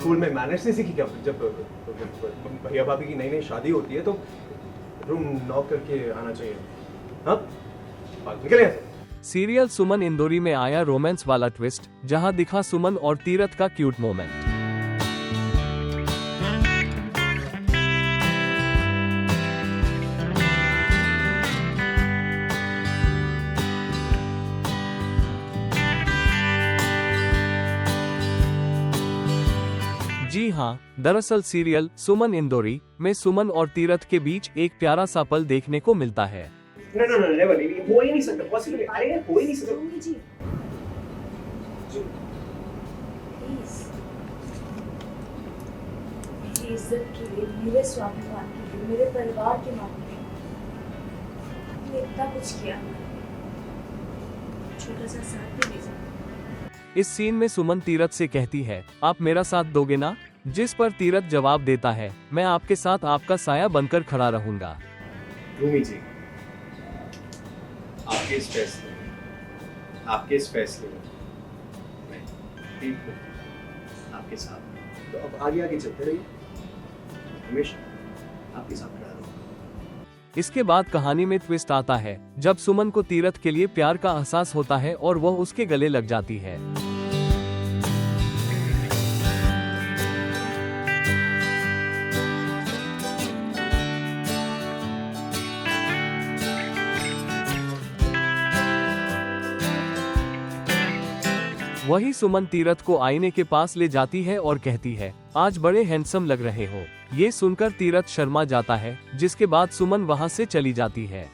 School में manners नहीं सीखी क्या? जब भैया भाभी की नई नई शादी होती है तो रूम नॉक करके आना चाहिए। हाँ, निकले यहाँ से। सीरियल सुमन इंदौरी में आया रोमांस वाला ट्विस्ट, जहां दिखा सुमन और तीरथ का क्यूट मोमेंट। जी हां, दरअसल सीरियल सुमन इंदौरी में सुमन और तीरथ के बीच एक प्यारा सा पल देखने को मिलता है। No, no, no, never. हो ही नहीं सकता, पॉसिबल अरे हो ही नहीं सकता। रोमी जी, प्लीज मेरी इज्जत के लिए, मेरे स्वाभिमान के लिए, मेरे परिवार के मान के लिए आपने इतना कुछ किया, छोटा सा साथ भी दीजिए। इस सीन में सुमन तीरथ से कहती है, आप मेरा साथ दोगे ना? जिस पर तीरथ जवाब देता है, मैं आपके साथ आपका साया बनकर खड़ा रहूंगा। रूमी जी, आपके इस फैसले में मैं ठीक हूँ, आपके साथ। तो अब आगे आगे चलते रहिए, हमेशा आपके साथ खड़ा रहूंगा। इसके बाद कहानी में ट्विस्ट आता है, जब सुमन को तीरथ के लिए प्यार का एहसास होता है और वह उसके गले लग जाती है। वही सुमन तीरथ को आईने के पास ले जाती है और कहती है, आज बड़े हैंडसम लग रहे हो। ये सुनकर तीरथ शर्मा जाता है, जिसके बाद सुमन वहां से चली जाती है।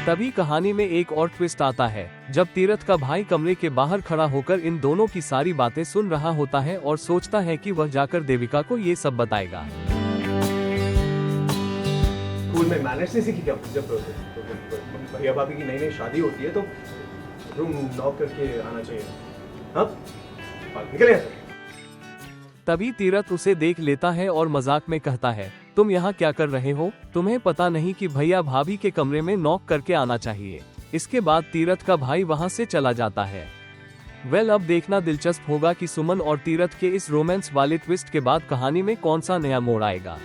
तभी कहानी में एक और ट्विस्ट आता है, जब तीरथ का भाई कमरे के बाहर खड़ा होकर इन दोनों की सारी बातें सुन रहा होता है और सोचता है कि वह जाकर देविका को ये सब बताएगा। स्कूल में मैनर्स नहीं सीखी क्या? जब भैया भाभी की नई नई शादी होती है तो रूम नॉक करके आना चाहिए। हाँ, निकले यहाँ से। तभी तीरथ उसे देख लेता है और मजाक में कहता है, तुम यहाँ क्या कर रहे हो? तुम्हें पता नहीं कि भैया भाभी के कमरे में नॉक करके आना चाहिए। इसके बाद तीरथ का भाई वहाँ से चला जाता है। अब देखना दिलचस्प होगा कि सुमन और तीरथ के इस रोमांस वाले ट्विस्ट के बाद कहानी में कौन सा नया मोड़ आएगा।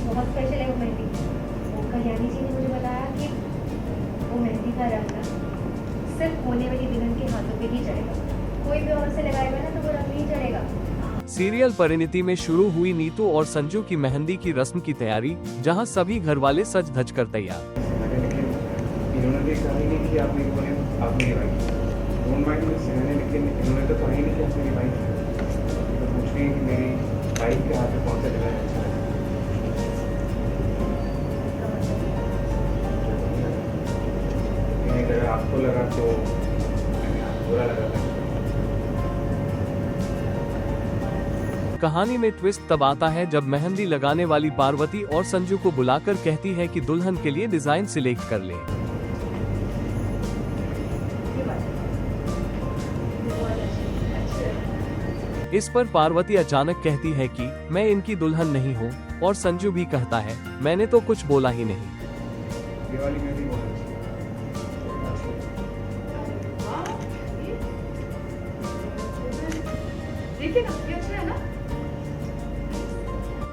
बहुत स्पेशल है वो मेहंदी। वो कल्याणी जी ने मुझे बताया कि वो मेहंदी का रंग ना सिर्फ होने वाली दुल्हन के हाथों पे ही चढ़ेगा, कोई भी और से लगाएगा ना तो वो रंग नहीं चढ़ेगा। सीरियल परिणीति में शुरू हुई नीतू और संजू की मेहंदी की रस्म की तैयारी, जहां सभी घर वाले सज धज कर तैयार। इन्होंने भी कहा ही नहीं कि आप मेरी बहन, आप मेरी भाई। डोंट माइंड मिस, लेकिन इन्होंने तो कहा ही नहीं कि आप मेरी भाई। तो पूछ रही है कि मेरी भाई के हाथ में कौन सा जगह है। अगर आपको लगा तो बुरा लगा था। कहानी में ट्विस्ट तब आता है जब मेहंदी लगाने वाली पार्वती और संजू को बुलाकर कहती है कि दुल्हन के लिए डिजाइन सिलेक्ट कर ले। इस पर पार्वती अचानक कहती है कि मैं इनकी दुल्हन नहीं हूँ, और संजू भी कहता है, मैंने तो कुछ बोला ही नहीं। दिवाली में भी बोला।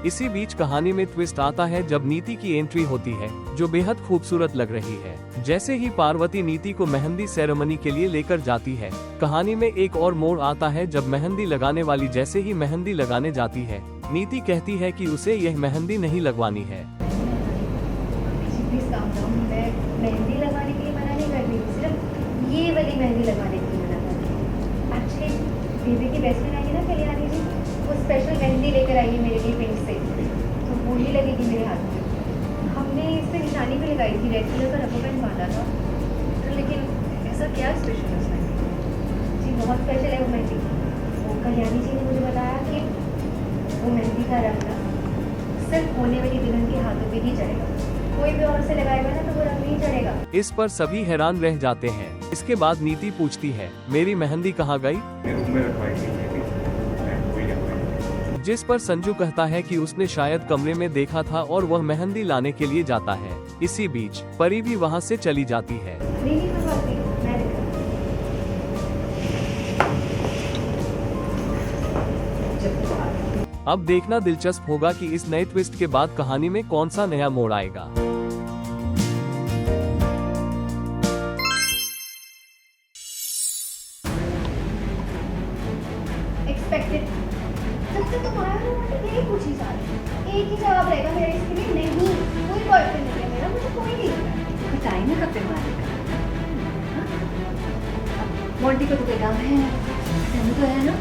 इसी बीच कहानी में ट्विस्ट आता है जब नीति की एंट्री होती है, जो बेहद खूबसूरत लग रही है। जैसे ही पार्वती नीति को मेहंदी सेरेमनी के लिए लेकर जाती है, कहानी में एक और मोड़ आता है जब मेहंदी लगाने वाली जैसे ही मेहंदी लगाने जाती है, नीति कहती है कि उसे यह मेहंदी नहीं लगवानी है। मेहंदी लगवाने के लिए मना नहीं कर रही, सिर्फ ये वाली मेहंदी लगवाने के लिए मना कर रही हूँ। एक्चुअली दीदी की बेस्ट फ्रेंड आई है ना कल्याणी जी, वो स्पेशल मेहंदी लेकर आई है मेरे लिए पिंक से, तो गोली लगेगी मेरे हाथ में। हमने इस पे निशानी भी लगाई थी, रेड कलर का रबर बैंड बांधा था, तो लेकिन ऐसा क्या स्पेशल है उसमें? जी बहुत स्पेशल है वो मेहंदी। वो कल्याणी जी ने मुझे बताया कि वो मेहंदी का रंग ना सिर्फ होने वाली दुल्हन के हाथों पे ही चढ़ेगा, कोई भी और से लगाएगा ना तो वो रंग नहीं चढ़ेगा। इस पर सभी हैरान रह जाते हैं। इसके बाद नीति पूछती है, मेरी मेहंदी कहाँ गई? मैं रूम में रखवाई थी मेरी, मैं वही रखवाई थी। जिस पर संजू कहता है कि उसने शायद कमरे में देखा था और वह मेहंदी लाने के लिए जाता है। इसी बीच परी भी वहाँ से चली जाती है। नहीं नहीं कोई बात नहीं, मैं देखा। अब देखना दिलचस्प होगा कि इस नए ट्विस्ट के बाद कहानी में कौन सा नया मोड़ आएगा। एक्सपेक्टेड। जब तक तुम आए हो तो यही पूछी जा रही है। एक ही जवाब रहेगा मेरे इसके लिए, नहीं कोई बॉयफ्रेंड नहीं है मेरा, मुझे कोई नहीं है। टाइम है कब मारने का? मोंटी को तो कोई काम है, तैਨੂੰ तो है ना?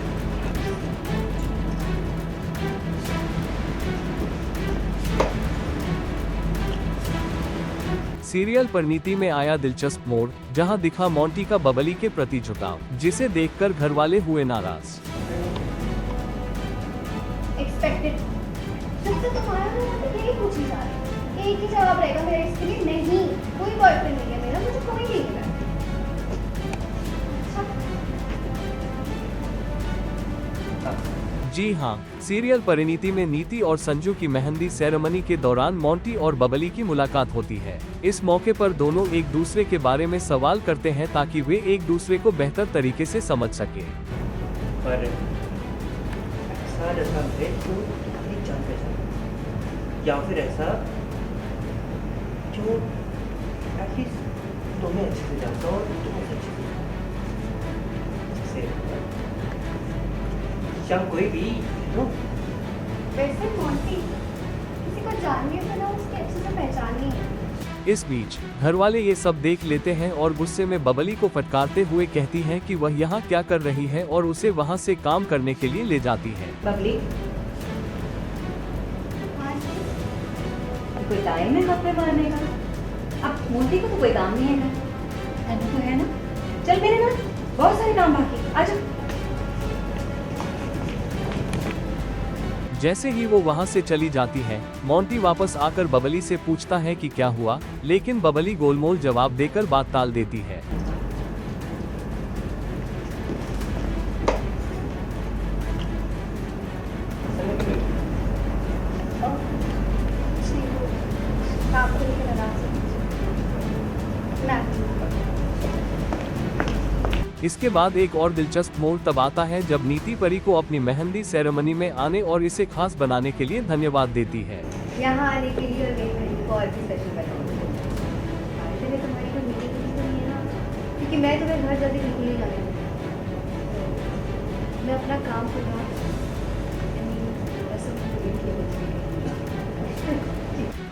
सीरियल परिणीति में आया दिलचस्प मोड़, जहां दिखा मोंटी का बबली के प्रति झुकाव, जिसे देखकर घरवाले हुए नाराज। एक्सपेक्टेड। जब तक तुम आए हो तो यही पूछी जा रही है। एक ही जवाब रहेगा मेरे इसके लिए, नहीं कोई बॉयफ्रेंड नहीं है मेरा, मुझे कोई नहीं है। जी हाँ, सीरियल परिणीति में नीति और संजू की मेहंदी सेरेमनी के दौरान मोंटी और बबली की मुलाकात होती है। इस मौके पर दोनों एक दूसरे के बारे में सवाल करते हैं ताकि वे एक दूसरे को बेहतर तरीके से समझ सके। पर ऐसा जैसा देख तो तुम्हारी जान पहचान, या फिर ऐसा जो एटलीस्ट तुम्हें अच्छे से जानता हो और तुम उसे अच्छे से जैसे या कोई भी नो। वैसे मोंटी किसी को जानने से ना उसके अच्छे से पहचानिए। इस बीच घरवाले ये सब देख लेते हैं और गुस्से में बबली को फटकारते हुए कहती हैं कि वह यहाँ क्या कर रही है और उसे वहाँ से काम करने के लिए ले जाती है। बबली, हाँ जी। कोई टाइम है कपड़े मारने का? अब मोंटी को तो कोई काम नहीं है, तैਨੂੰ तो है ना? चल मेरे ना बहुत सारे काम बाकी, आजा। जैसे ही वो वहाँ से चली जाती है, मोंटी वापस आकर बबली से पूछता है कि क्या हुआ, लेकिन बबली गोलमोल जवाब देकर बात टाल देती है। आपको लेकर आराम से मैं इसके बाद एक और दिलचस्प मोड़ तब आता है जब नीति परी को अपनी मेहंदी सेरेमनी में आने और इसे खास बनाने के लिए धन्यवाद देती है। यहाँ आने के लिए और मेरी बहन को और भी स्पेशल बनाऊंगी। तुम्हारी कोई मीटिंग तो नहीं है ना? क्योंकि मैं तुम्हें घर जल्दी बिल्कुल नहीं जाने दूँगी। मैं अपना काम पूरा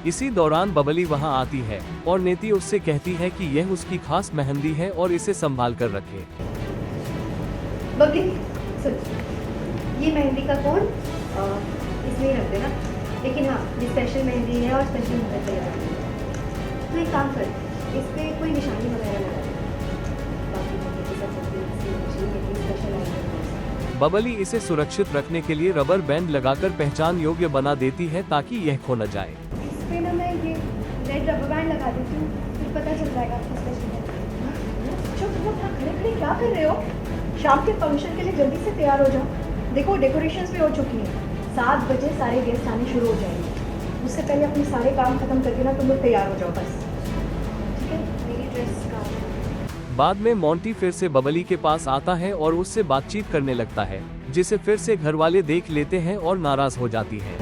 इसी दौरान बबली वहां आती है और नीति उससे कहती है कि यह उसकी खास मेहंदी है और इसे संभाल कर रखे। बबली सुन, ये मेहंदी का कोड इसमें ही रख देना, लेकिन हाँ ये स्पेशल मेहंदी है और स्पेशल मेहंदी चाहिए। तो एक काम कर, इस पर कोई निशानी वगैरह लगा दे। बाकी मेहंदी के साथ स्पेशल आइटम। बबली इसे सुरक्षित रखने के लिए रबर बैंड लगाकर पहचान योग्य बना देती है ताकि यह खो न जाए। इस पे ना मैं ये रेड रबर बैंड लगा देती हूँ, फिर पता चल जाएगा आपको स्पेशल है। जो तुम लोग खड़े खड़े क्या कर रहे हो? शाम के फंक्शन के लिए जल्दी से तैयार हो जाओ। देखो डेकोरेशंस भी हो चुकी हैं, 7 बजे सारे गेस्ट आने शुरू हो जाएंगे। उससे पहले अपने सारे काम खत्म करके ना तुम लोग तैयार हो जाओ बस, ठीक है? मेरी ड्रेस का बाद में मोंटी फिर से बबली के पास आता है और उससे बातचीत करने लगता है, जिसे फिर से घरवाले देख लेते हैं और नाराज हो जाती है।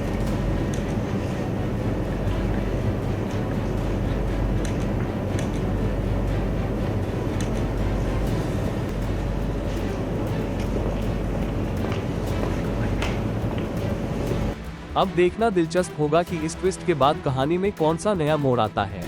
अब देखना दिलचस्प होगा कि इस ट्विस्ट के बाद कहानी में कौन सा नया मोड़ आता है।